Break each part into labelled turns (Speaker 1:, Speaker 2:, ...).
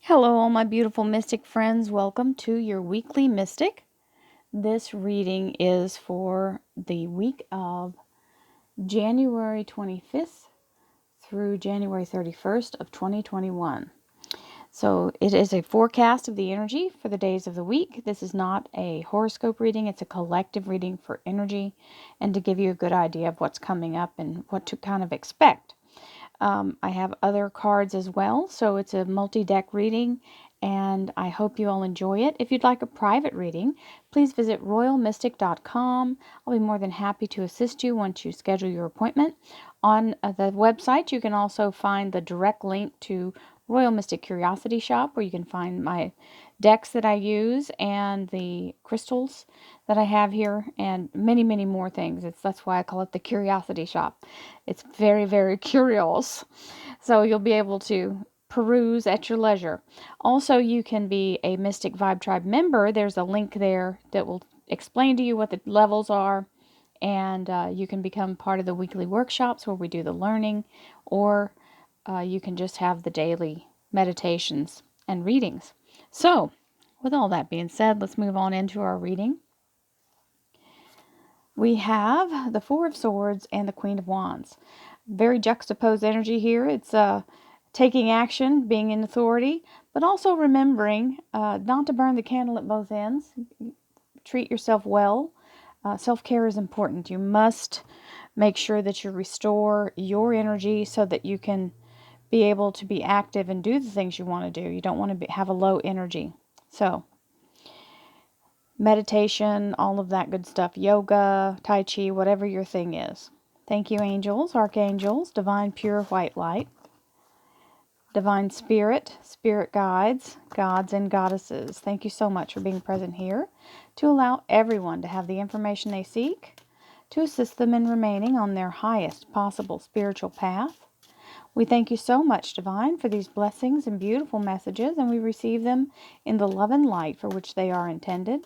Speaker 1: Hello, all my beautiful mystic friends. Welcome to your weekly mystic. This reading is for the week of January 25th through January 31st of 2021. So it is a forecast of the energy for the days of the week. This is not a horoscope reading. It's a collective reading for energy and to give you a good idea of what's coming up and what to kind of expect. I have other cards as well, so it's a multi-deck reading, and I hope you all enjoy it. If you'd like a private reading, please visit royalmystic.com. I'll be more than happy to assist you once you schedule your appointment. On the website, you can also find the direct link to Royal Mystic Curiosity Shop, where you can find my decks that I use and the crystals that I have here and many, many more things. That's why I call it the Curiosity Shop. It's very, very curious. So you'll be able to peruse at your leisure. Also, you can be a Mystic Vibe Tribe member. There's a link there that will explain to you what the levels are, and you can become part of the weekly workshops where we do the learning, or you can just have the daily meditations and readings. So, with all that being said, let's move on into our reading. We have the Four of Swords and the Queen of Wands. Very juxtaposed energy here. It's taking action, being in authority, but also remembering not to burn the candle at both ends. Treat yourself well. Self-care is important. You must make sure that you restore your energy so that you can be able to be active and do the things you want to do. You don't want to have a low energy. So, meditation, all of that good stuff, yoga, tai chi, whatever your thing is. Thank you, angels, archangels, divine pure white light, divine spirit, spirit guides, gods and goddesses. Thank you so much for being present here to allow everyone to have the information they seek, to assist them in remaining on their highest possible spiritual path. We thank you so much, Divine, for these blessings and beautiful messages, and we receive them in the love and light for which they are intended.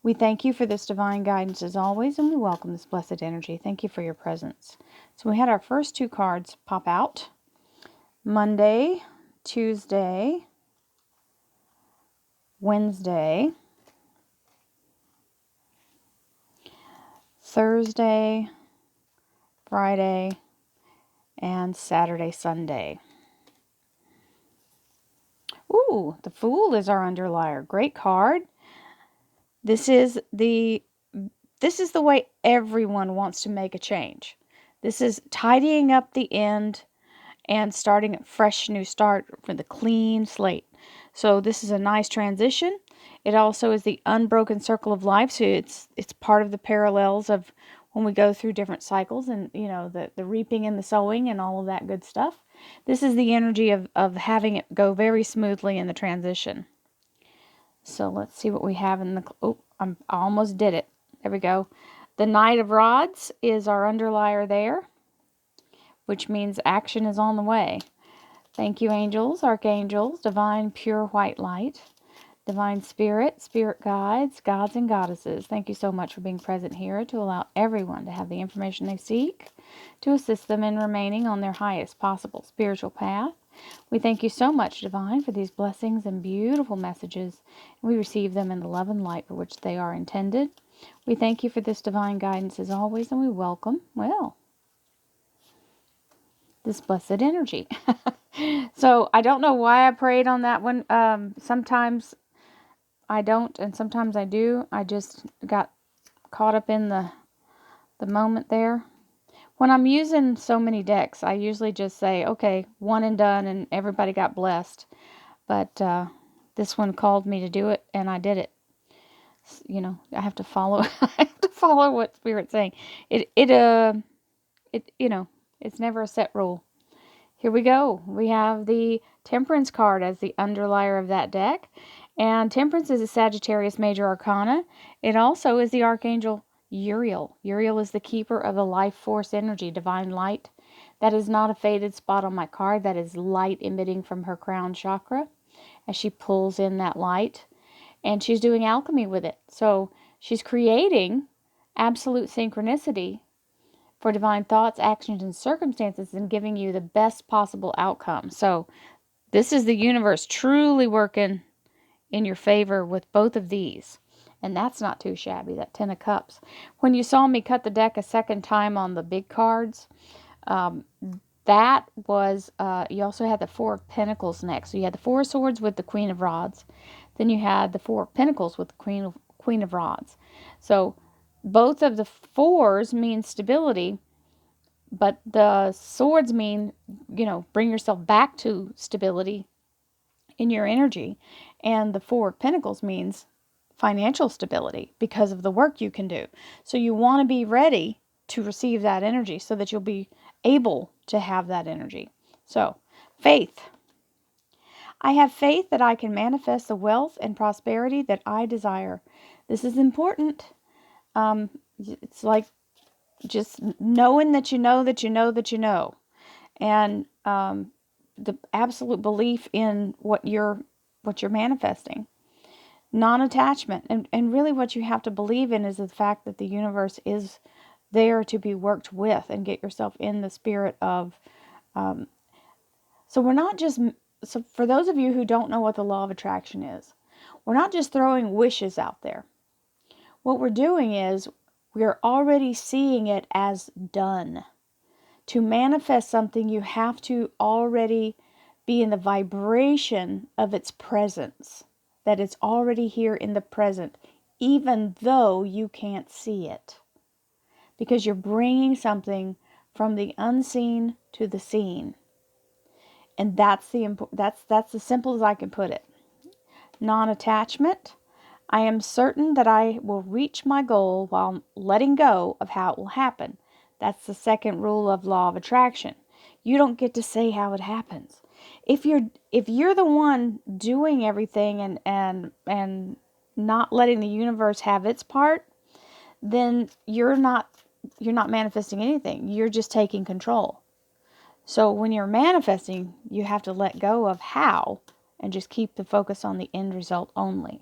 Speaker 1: We thank you for this divine guidance as always, and we welcome this blessed energy. Thank you for your presence. So we had our first two cards pop out. Monday, Tuesday, Wednesday, Thursday, Friday, and Saturday, Sunday. Ooh, the Fool is our underlier. Great card. This is the way everyone wants to make a change. This is tidying up the end and starting a fresh new start with a clean slate. So this is a nice transition. It also is the unbroken circle of life. So it's part of the parallels of when we go through different cycles and, you know, the reaping and the sowing and all of that good stuff. This is the energy of having it go very smoothly in the transition. So let's see what we have in the... Oh, I almost did it. There we go. The Knight of Rods is our underlier there, which means action is on the way. Thank you, angels, archangels, divine pure white light, divine spirit, spirit guides, gods and goddesses. Thank you so much for being present here to allow everyone to have the information they seek, to assist them in remaining on their highest possible spiritual path. We thank you so much, Divine, for these blessings and beautiful messages. We receive them in the love and light for which they are intended. We thank you for this divine guidance as always, and we welcome, well, this blessed energy. So I don't know why I prayed on that one. Sometimes I don't, and sometimes I do. I just got caught up in the moment there. When I'm using so many decks, I usually just say, okay, one and done, and everybody got blessed. But this one called me to do it, and I did it. You know, I have to follow. I have to follow what Spirit's saying. You know, it's never a set rule. Here we go. We have the Temperance card as the underlier of that deck. And Temperance is a Sagittarius Major Arcana. It also is the Archangel Uriel. Uriel is the keeper of the life force energy, divine light. That is not a faded spot on my card. That is light emitting from her crown chakra as she pulls in that light. And she's doing alchemy with it. So she's creating absolute synchronicity for divine thoughts, actions, and circumstances and giving you the best possible outcome. So This is the universe truly working in your favor with both of these. And that's not too shabby, that Ten of Cups. When you saw me cut the deck a second time on the big cards, that was, you also had the Four of Pentacles next. So you had the Four of Swords with the Queen of Rods. Then you had the Four of Pentacles with the Queen of Rods. So both of the fours mean stability, but the swords mean, bring yourself back to stability in your energy. And the Four of Pentacles means financial stability because of the work you can do. So you want to be ready to receive that energy so that you'll be able to have that energy. So, faith. I have faith that I can manifest the wealth and prosperity that I desire. This is important. It's like just knowing that you know that you know that you know. And the absolute belief in what you're manifesting. Non-attachment. And really what you have to believe in is the fact that the universe is there to be worked with, and get yourself in the spirit of... So we're not just... So for those of you who don't know what the law of attraction is, we're not just throwing wishes out there. What we're doing is we're already seeing it as done. To manifest something, you have to already be in the vibration of its presence. That it's already here in the present, even though you can't see it. Because you're bringing something from the unseen to the seen. And that's as simple as I can put it. Non-attachment. I am certain that I will reach my goal while letting go of how it will happen. That's the second rule of law of attraction. You don't get to say how it happens. If you're the one doing everything and not letting the universe have its part, then you're not manifesting anything. You're just taking control. So when you're manifesting, you have to let go of how and just keep the focus on the end result only.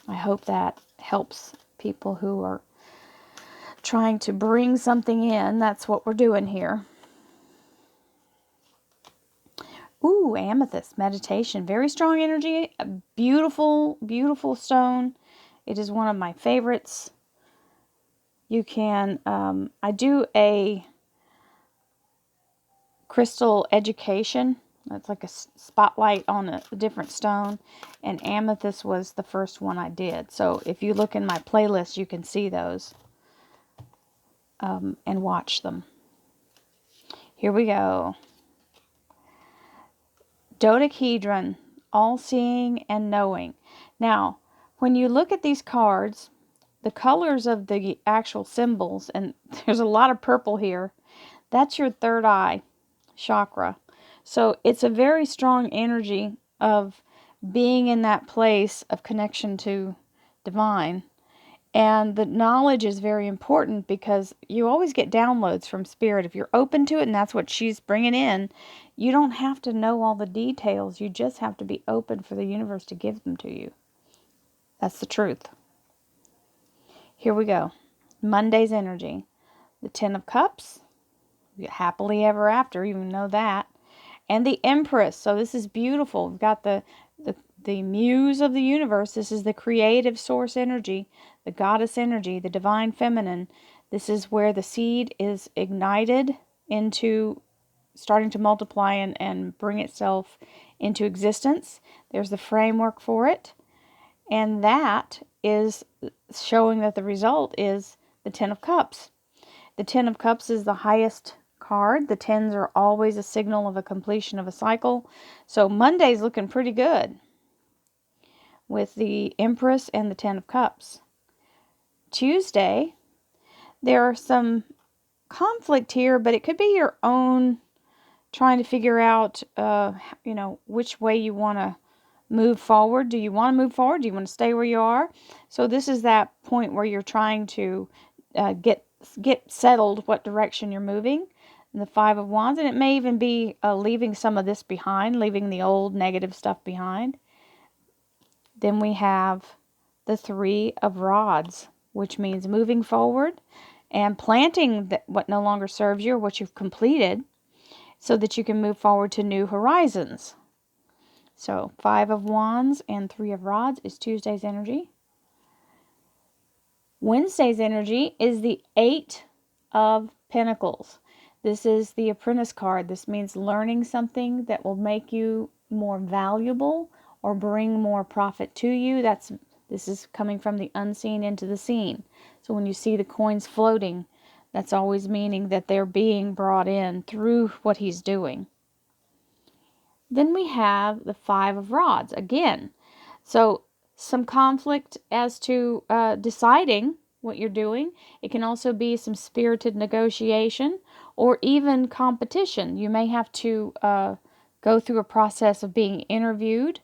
Speaker 1: I hope that helps people who are trying to bring something in. That's what we're doing here. Ooh, amethyst, meditation. Very strong energy. A beautiful, beautiful stone. It is one of my favorites. You can, I do a crystal education. It's like a spotlight on a different stone. And amethyst was the first one I did. So if you look in my playlist, you can see those. And watch them. Here we go. Dodecahedron, all-seeing and knowing. Now, when you look at these cards, the colors of the actual symbols, and there's a lot of purple here, that's your third eye chakra. So it's a very strong energy of being in that place of connection to divine. And the knowledge is very important because you always get downloads from Spirit. If you're open to it and that's what she's bringing in, you don't have to know all the details. You just have to be open for the universe to give them to you. That's the truth. Here we go. Monday's energy. The Ten of Cups. Happily ever after, you know that. And the Empress. So this is beautiful. We've got the muse of the universe. This is the creative source energy, the goddess energy, the divine feminine. This is where the seed is ignited into starting to multiply and bring itself into existence. There's the framework for it. And that is showing that the result is the Ten of Cups. The Ten of Cups is the highest card. The tens are always a signal of a completion of a cycle. So Monday's looking pretty good with the Empress and the Ten of Cups. Tuesday, there are some conflict here, but it could be your own trying to figure out, which way you want to move forward. Do you want to move forward? Do you want to stay where you are? So this is that point where you're trying to get settled what direction you're moving. And the Five of Wands, and it may even be leaving some of this behind, leaving the old negative stuff behind. Then we have the Three of Rods, which means moving forward and planting what no longer serves you or what you've completed. so that you can move forward to new horizons. So 5 of Wands and 3 of Rods is Tuesday's energy. Wednesday's energy is the 8 of Pentacles. This is the Apprentice card. This means learning something that will make you more valuable or bring more profit to you. This is coming from the unseen into the seen. So when you see the coins floating, that's always meaning that they're being brought in through what he's doing. Then we have the 5 of Rods again. So some conflict as to deciding what you're doing. It can also be some spirited negotiation or even competition. You may have to go through a process of being interviewed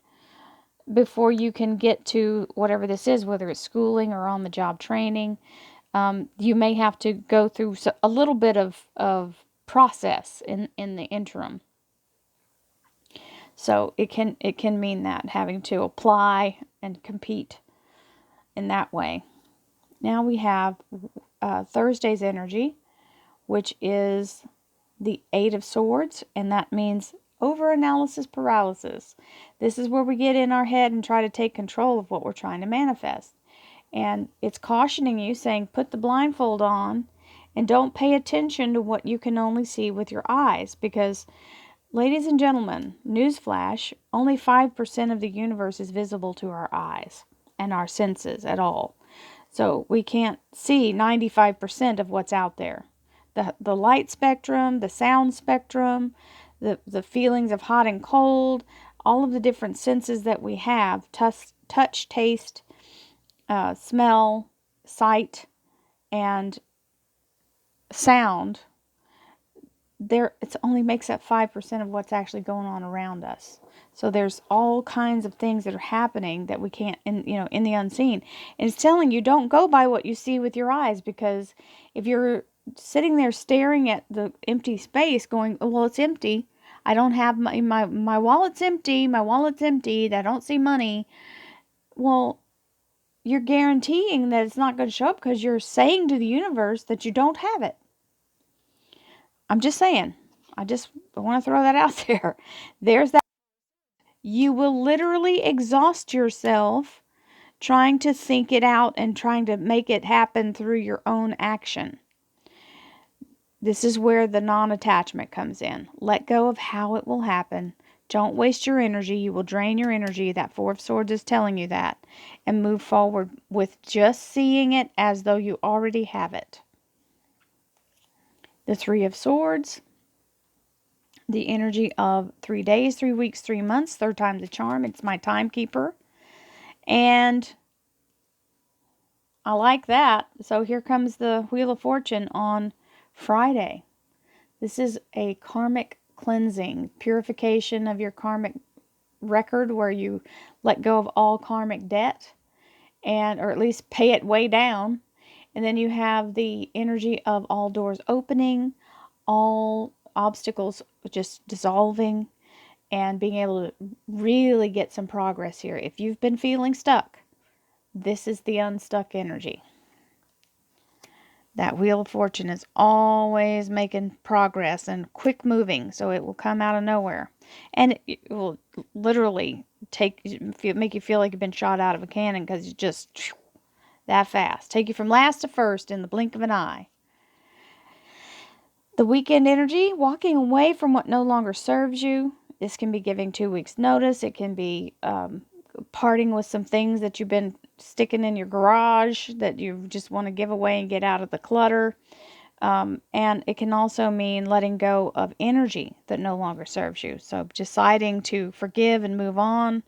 Speaker 1: before you can get to whatever this is, whether it's schooling or on the job training. You may have to go through a little bit of process in the interim. So it can mean that, having to apply and compete in that way. Now we have Thursday's energy, which is the 8 of Swords, and that means over-analysis paralysis. This is where we get in our head and try to take control of what we're trying to manifest. And it's cautioning you, saying, put the blindfold on and don't pay attention to what you can only see with your eyes, because ladies and gentlemen, newsflash, only 5% of the universe is visible to our eyes and our senses at all. So we can't see 95% of what's out there. The light spectrum, the sound spectrum, the feelings of hot and cold, all of the different senses that we have, touch, taste, smell, sight, and sound, it only makes up 5% of what's actually going on around us. So there's all kinds of things that are happening that we can't, in the unseen. And it's telling you, don't go by what you see with your eyes, because if you're sitting there staring at the empty space going, oh, well, it's empty. I don't have my wallet's empty. My wallet's empty. I don't see money. Well, you're guaranteeing that it's not going to show up because you're saying to the universe that you don't have it. I'm just saying. I want to throw that out there. There's that. You will literally exhaust yourself trying to think it out and trying to make it happen through your own action. This is where the non-attachment comes in. Let go of how it will happen. Don't waste your energy. You will drain your energy. That 4 of Swords is telling you that. And move forward with just seeing it as though you already have it. The 3 of Swords, the energy of 3 days, 3 weeks, 3 months, third time's the charm. It's my timekeeper. And I like that. So here comes the Wheel of Fortune on Friday. This is a karmic cleansing, purification of your karmic record, where you let go of all karmic debt, or at least pay it way down. And then you have the energy of all doors opening, all obstacles just dissolving, and being able to really get some progress here. If you've been feeling stuck, this is the unstuck energy. That Wheel of Fortune is always making progress and quick moving, so it will come out of nowhere. And it will literally make you feel like you've been shot out of a cannon, because it's just that fast. Take you from last to first in the blink of an eye. The weekend energy, walking away from what no longer serves you. This can be giving 2 weeks notice. It can be parting with some things that you've been sticking in your garage that you just want to give away and get out of the clutter. And it can also mean letting go of energy that no longer serves you. So deciding to forgive and move on.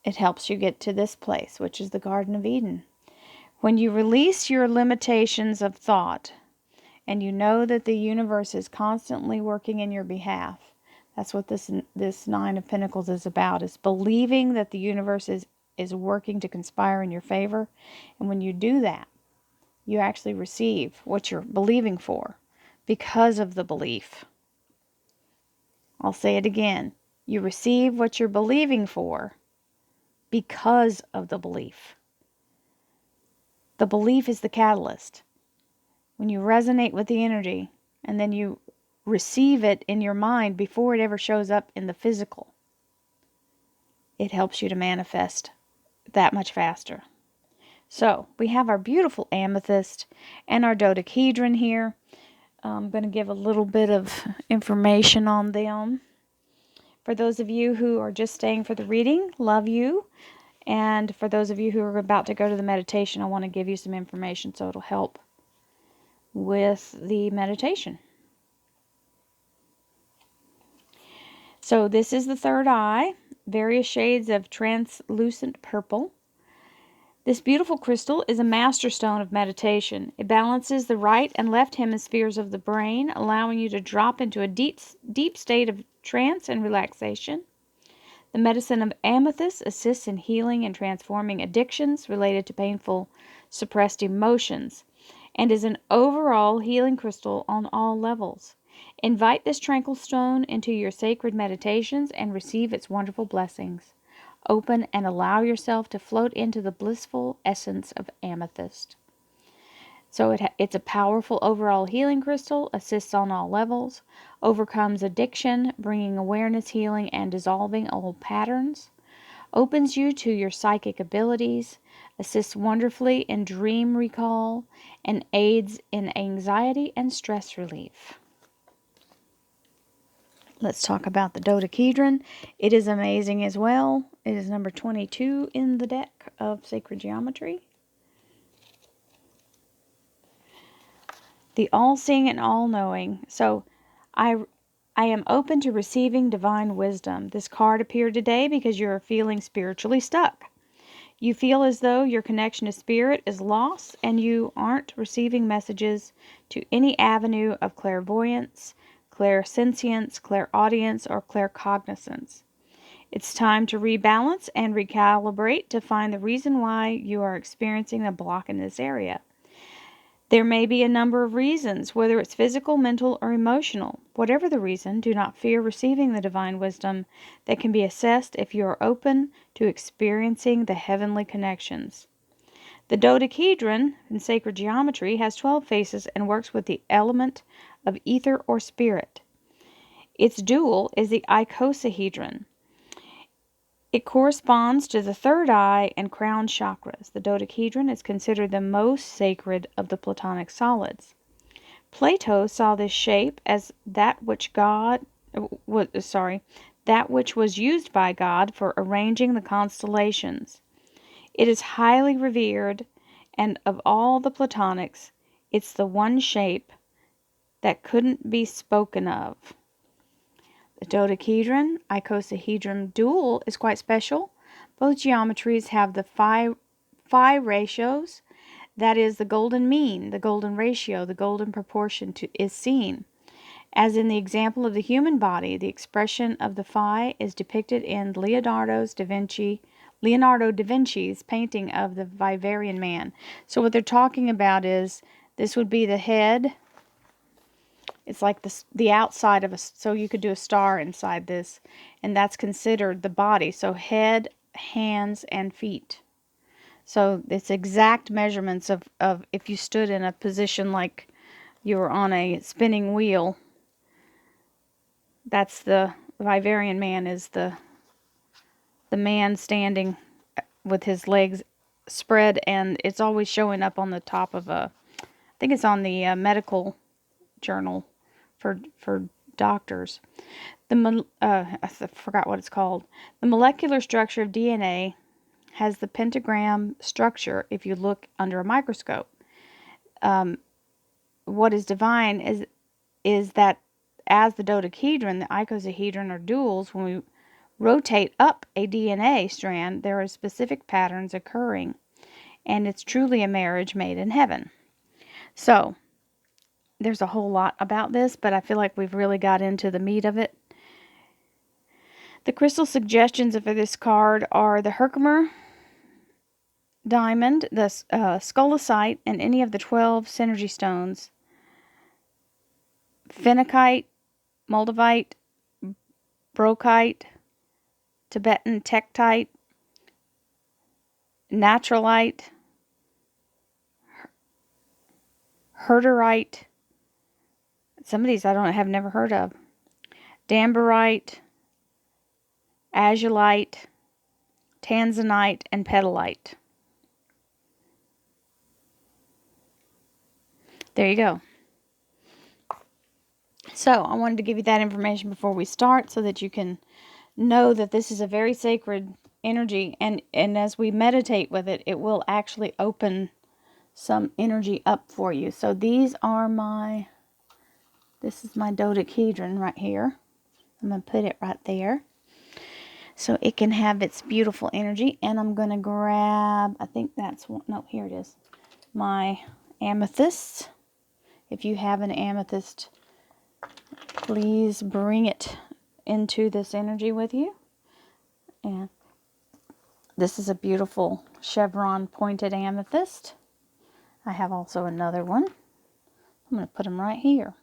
Speaker 1: It helps you get to this place, which is the Garden of Eden. When you release your limitations of thought, and you know that the universe is constantly working in your behalf. That's what this 9 of Pentacles is about, is believing that the universe is working to conspire in your favor. And when you do that, you actually receive what you're believing for because of the belief. I'll say it again. You receive what you're believing for because of the belief. The belief is the catalyst. When you resonate with the energy, and then you receive it in your mind before it ever shows up in the physical. It helps you to manifest that much faster. So we have our beautiful amethyst and our dodecahedron here. I'm going to give a little bit of information on them. For those of you who are just staying for the reading, love you. And for those of you who are about to go to the meditation, I want to give you some information so it'll help with the meditation. So this is the third eye, various shades of translucent purple. This beautiful crystal is a master stone of meditation. It balances the right and left hemispheres of the brain, allowing you to drop into a deep state of trance and relaxation. The medicine of amethyst assists in healing and transforming addictions related to painful, suppressed emotions, and is an overall healing crystal on all levels. Invite this tranquil stone into your sacred meditations and receive its wonderful blessings. Open and allow yourself to float into the blissful essence of amethyst. So it's a powerful overall healing crystal, assists on all levels, overcomes addiction, bringing awareness, healing, and dissolving old patterns, opens you to your psychic abilities, assists wonderfully in dream recall, and aids in anxiety and stress relief. Let's talk about the dodecahedron. It is amazing as well. It is number 22 in the deck of Sacred Geometry. The all-seeing and all-knowing. So I am open to receiving divine wisdom. This card appeared today because you are feeling spiritually stuck. You feel as though your connection to spirit is lost and you aren't receiving messages to any avenue of clairvoyance, clairsentience, clairaudience, or claircognizance. It's time to rebalance and recalibrate to find the reason why you are experiencing a block in this area. There may be a number of reasons, whether it's physical, mental, or emotional. Whatever the reason, do not fear receiving the divine wisdom that can be assessed if you are open to experiencing the heavenly connections. The dodecahedron in sacred geometry has 12 faces and works with the element of ether or spirit. Its dual is the icosahedron. It corresponds to the third eye and crown chakras. The dodecahedron is considered the most sacred of the Platonic solids. Plato saw this shape as that which was used by God for arranging the constellations. It is highly revered, and of all the Platonics, it's the one shape that couldn't be spoken of. The dodecahedron, icosahedron dual is quite special. Both geometries have the phi ratios, that is the golden mean, the golden ratio, the golden proportion is seen. As in the example of the human body, the expression of the phi is depicted in Leonardo da Vinci's painting of the Vivarian man. So what they're talking about is this would be the head. It's like the outside of so you could do a star inside this, and that's considered the body. So head, hands, and feet. So it's exact measurements of if you stood in a position like you were on a spinning wheel. That's the Vivarian man, is the man standing with his legs spread, and it's always showing up on the top of I think it's on the medical journal for doctors. I forgot what it's called. The molecular structure of DNA has the pentagram structure if you look under a microscope. What is divine is that as the dodecahedron, the icosahedron, or duals, when we rotate up a DNA strand, there are specific patterns occurring, and it's truly a marriage made in heaven. So there's a whole lot about this, but I feel like we've really got into the meat of it. The crystal suggestions for this card are the Herkimer diamond, the scolecite, and any of the 12 synergy stones, phenakite, moldavite, brochite, Tibetan tektite, naturalite, herderite, Some of these I have never heard of. Dambarite, azulite, tanzanite, and petalite. There you go. So I wanted to give you that information before we start so that you can know that this is a very sacred energy, and as we meditate with it, it will actually open some energy up for you. So these are this is my dodecahedron right here. I'm going to put it right there so it can have its beautiful energy. And I'm going to grab, I think that's one, no, here it is, my amethyst. If you have an amethyst, please bring it into this energy with you. And this is a beautiful chevron pointed amethyst. I have also another one. I'm going to put them right here.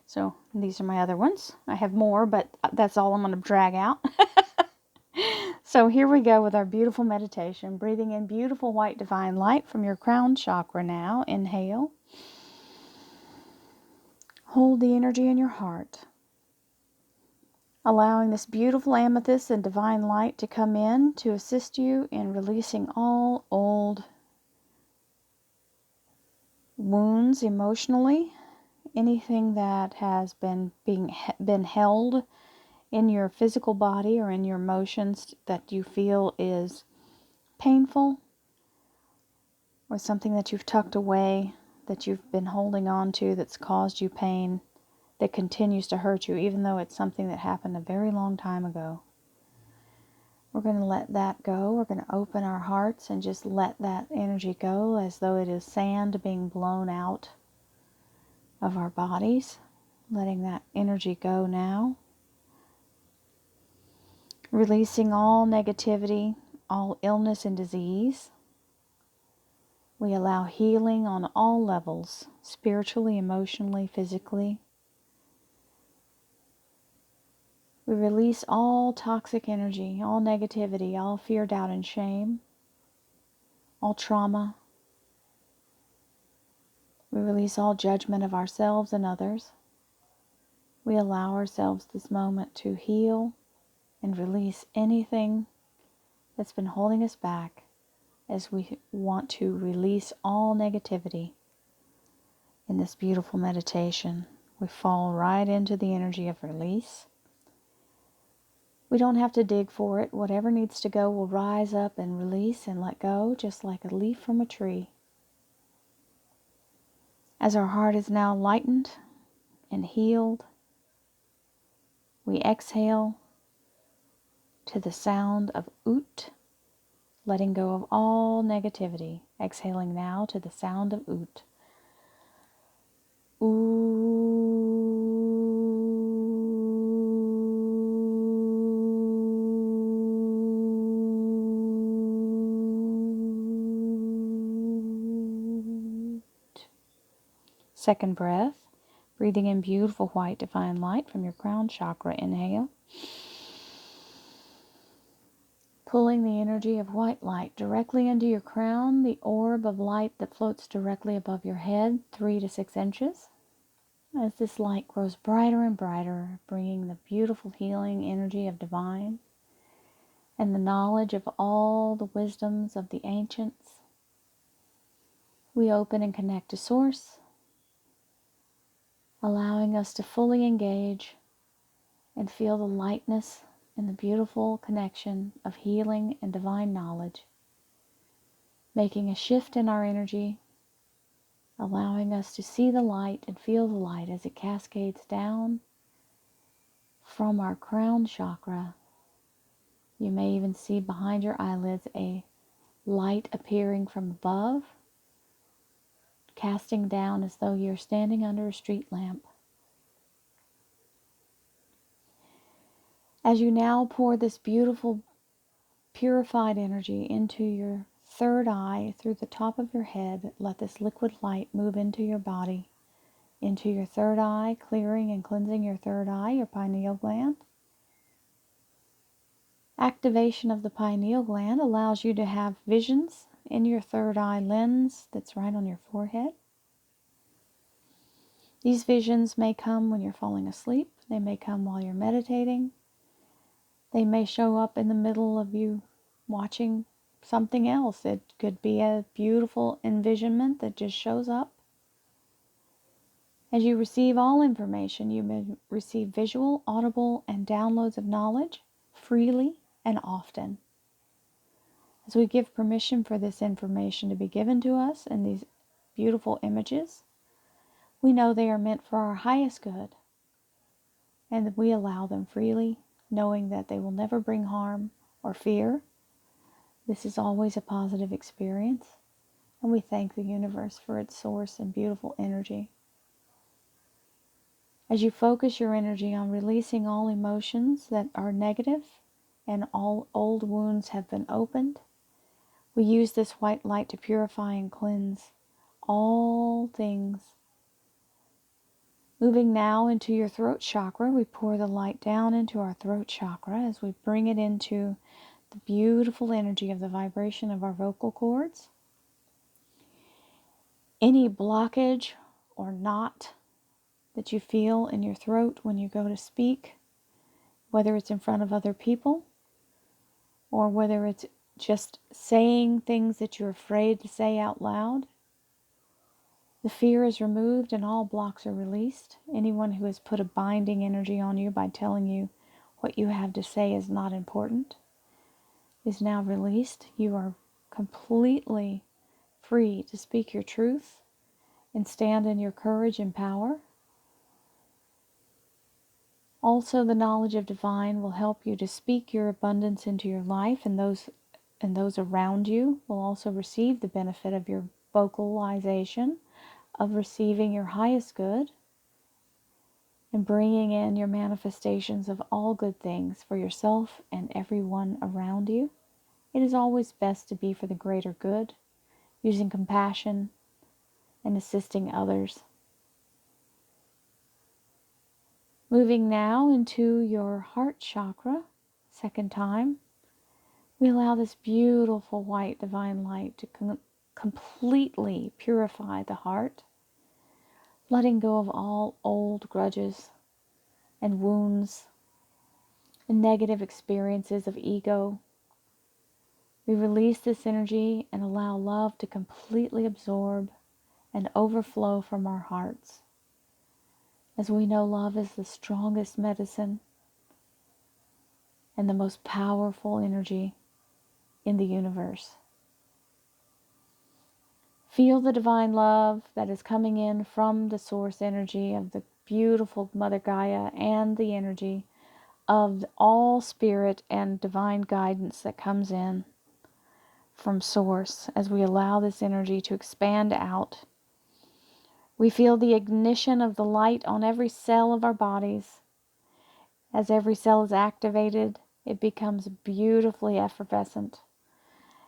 Speaker 1: So these are my other ones. I have more, but that's all I'm going to drag out. So here we go with our beautiful meditation. Breathing in beautiful white divine light from your crown chakra now. Inhale. Hold the energy in your heart. Allowing this beautiful amethyst and divine light to come in to assist you in releasing all old wounds emotionally, anything that has been held in your physical body or in your emotions that you feel is painful, or something that you've tucked away that you've been holding on to that's caused you pain, that continues to hurt you even though it's something that happened a very long time ago. We're going to let that go. We're going to open our hearts and just let that energy go as though it is sand being blown out of our bodies. Letting that energy go now. Releasing all negativity, all illness and disease. We allow healing on all levels, spiritually, emotionally, physically. We release all toxic energy, all negativity, all fear, doubt, and shame, all trauma. We release all judgment of ourselves and others. We allow ourselves this moment to heal and release anything that's been holding us back, as we want to release all negativity in this beautiful meditation. We fall right into the energy of release. We don't have to dig for it. Whatever needs to go will rise up and release and let go, just like a leaf from a tree. As our heart is now lightened and healed, we exhale to the sound of Ut, letting go of all negativity. Exhaling now to the sound of Ut. Second breath, breathing in beautiful white divine light from your crown chakra. Inhale. Pulling the energy of white light directly into your crown, the orb of light that floats directly above your head, 3 to 6 inches. As this light grows brighter and brighter, bringing the beautiful healing energy of divine and the knowledge of all the wisdoms of the ancients, we open and connect to Source, allowing us to fully engage and feel the lightness and the beautiful connection of healing and divine knowledge, making a shift in our energy, allowing us to see the light and feel the light as it cascades down from our crown chakra. You may even see behind your eyelids a light appearing from above, casting down as though you're standing under a street lamp. As you now pour this beautiful, purified energy into your third eye through the top of your head, let this liquid light move into your body, into your third eye, clearing and cleansing your third eye, your pineal gland. Activation of the pineal gland allows you to have visions in your third eye lens that's right on your forehead. These visions may come when you're falling asleep. They may come while you're meditating. They may show up in the middle of you watching something else. It could be a beautiful envisionment that just shows up. As you receive all information, you may receive visual, audible, and downloads of knowledge freely and often. As we give permission for this information to be given to us in these beautiful images, we know they are meant for our highest good, and we allow them freely, knowing that they will never bring harm or fear. This is always a positive experience, and we thank the universe for its source and beautiful energy. As you focus your energy on releasing all emotions that are negative and all old wounds have been opened, we use this white light to purify and cleanse all things. Moving now into your throat chakra, we pour the light down into our throat chakra as we bring it into the beautiful energy of the vibration of our vocal cords. Any blockage or knot that you feel in your throat when you go to speak, whether it's in front of other people or whether it's just saying things that you're afraid to say out loud, the fear is removed and all blocks are released. Anyone who has put a binding energy on you by telling you what you have to say is not important is now released. You are completely free to speak your truth and stand in your courage and power. Also, the knowledge of divine will help you to speak your abundance into your life, and those around you will also receive the benefit of your vocalization, of receiving your highest good, and bringing in your manifestations of all good things for yourself and everyone around you. It is always best to be for the greater good, using compassion and assisting others. Moving now into your heart chakra, second time, we allow this beautiful white divine light to completely purify the heart, letting go of all old grudges and wounds and negative experiences of ego. We release this energy and allow love to completely absorb and overflow from our hearts, as we know love is the strongest medicine and the most powerful energy in the universe. Feel the divine love that is coming in from the source energy of the beautiful Mother Gaia and the energy of all spirit and divine guidance that comes in from source as we allow this energy to expand out. We feel the ignition of the light on every cell of our bodies. As every cell is activated, it becomes beautifully effervescent.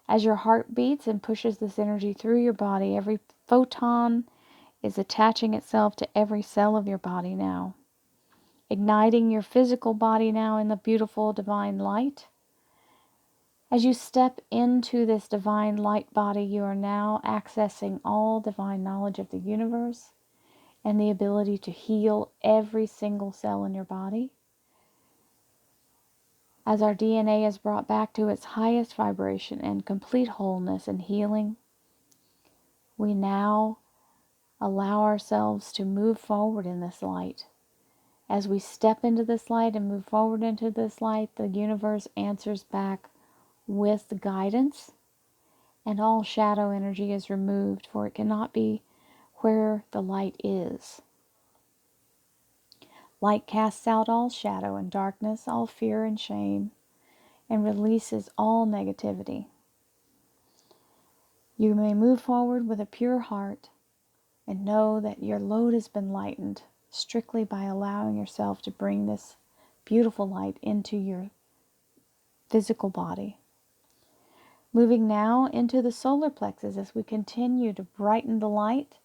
Speaker 1: As your heart beats and pushes this energy through your body, every photon is attaching itself to every cell of your body now, igniting your physical body now in the beautiful divine light. As you step into this divine light body, you are now accessing all divine knowledge of the universe and the ability to heal every single cell in your body. As our DNA is brought back to its highest vibration and complete wholeness and healing, we now allow ourselves to move forward in this light. As we step into this light and move forward into this light, the universe answers back with guidance, and all shadow energy is removed, for it cannot be where the light is. Light casts out all shadow and darkness, all fear and shame, and releases all negativity. You may move forward with a pure heart and know that your load has been lightened strictly by allowing yourself to bring this beautiful light into your physical body. Moving now into the solar plexus as we continue to brighten the light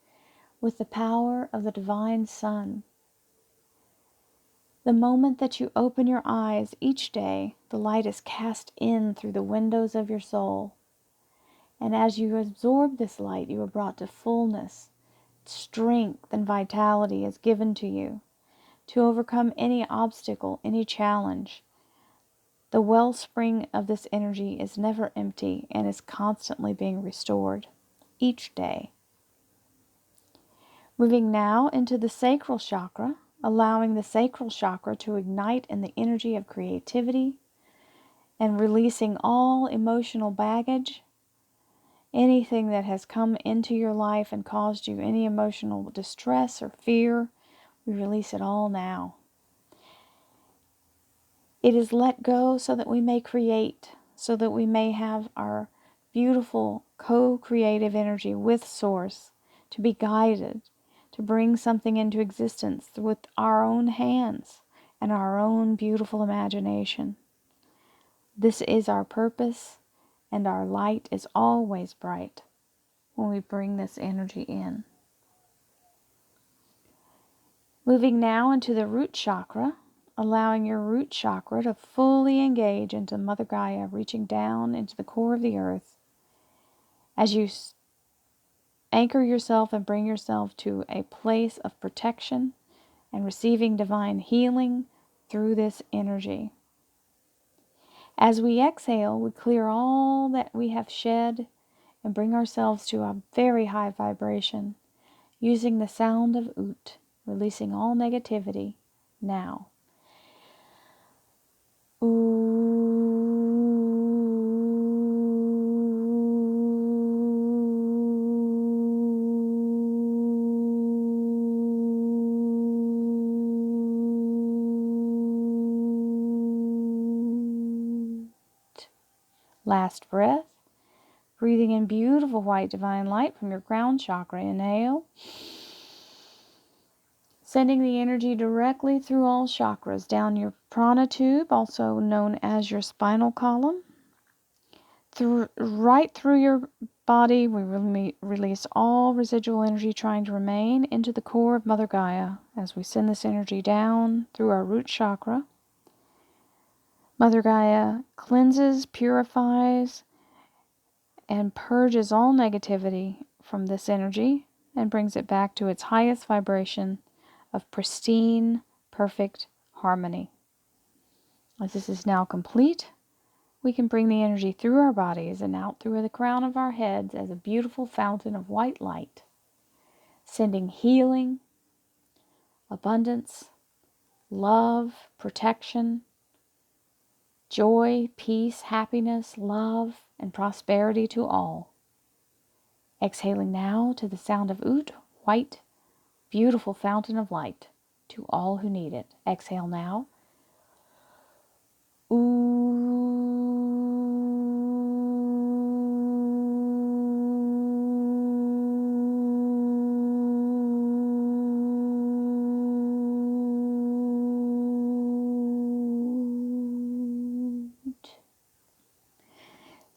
Speaker 1: with the power of the divine sun. The moment that you open your eyes each day, the light is cast in through the windows of your soul. And as you absorb this light, you are brought to fullness, strength and vitality is given to you to overcome any obstacle, any challenge. The wellspring of this energy is never empty and is constantly being restored each day. Moving now into the sacral chakra, allowing the sacral chakra to ignite in the energy of creativity and releasing all emotional baggage, anything that has come into your life and caused you any emotional distress or fear. We release it all now. It is let go so that we may create, so that we may have our beautiful co-creative energy with Source, to be guided, to bring something into existence with our own hands and our own beautiful imagination. This is our purpose, and our light is always bright when we bring this energy in. Moving now into the root chakra, allowing your root chakra to fully engage into Mother Gaia, reaching down into the core of the earth. As you anchor yourself and bring yourself to a place of protection and receiving divine healing through this energy. As we exhale, we clear all that we have shed and bring ourselves to a very high vibration, using the sound of Ut, releasing all negativity now. Last breath, breathing in beautiful white divine light from your crown chakra. Inhale, sending the energy directly through all chakras, down your prana tube, also known as your spinal column, right through your body. We release all residual energy trying to remain into the core of Mother Gaia as we send this energy down through our root chakra. Mother Gaia cleanses, purifies, and purges all negativity from this energy and brings it back to its highest vibration of pristine, perfect harmony. As this is now complete, we can bring the energy through our bodies and out through the crown of our heads as a beautiful fountain of white light, sending healing, abundance, love, protection, joy, peace, happiness, love, and prosperity to all. Exhaling now to the sound of Ut, white, beautiful fountain of light to all who need it. Exhale now.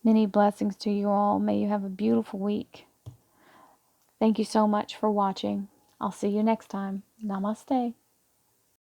Speaker 1: Many blessings to you all. May you have a beautiful week. Thank you so much for watching. I'll see you next time. Namaste.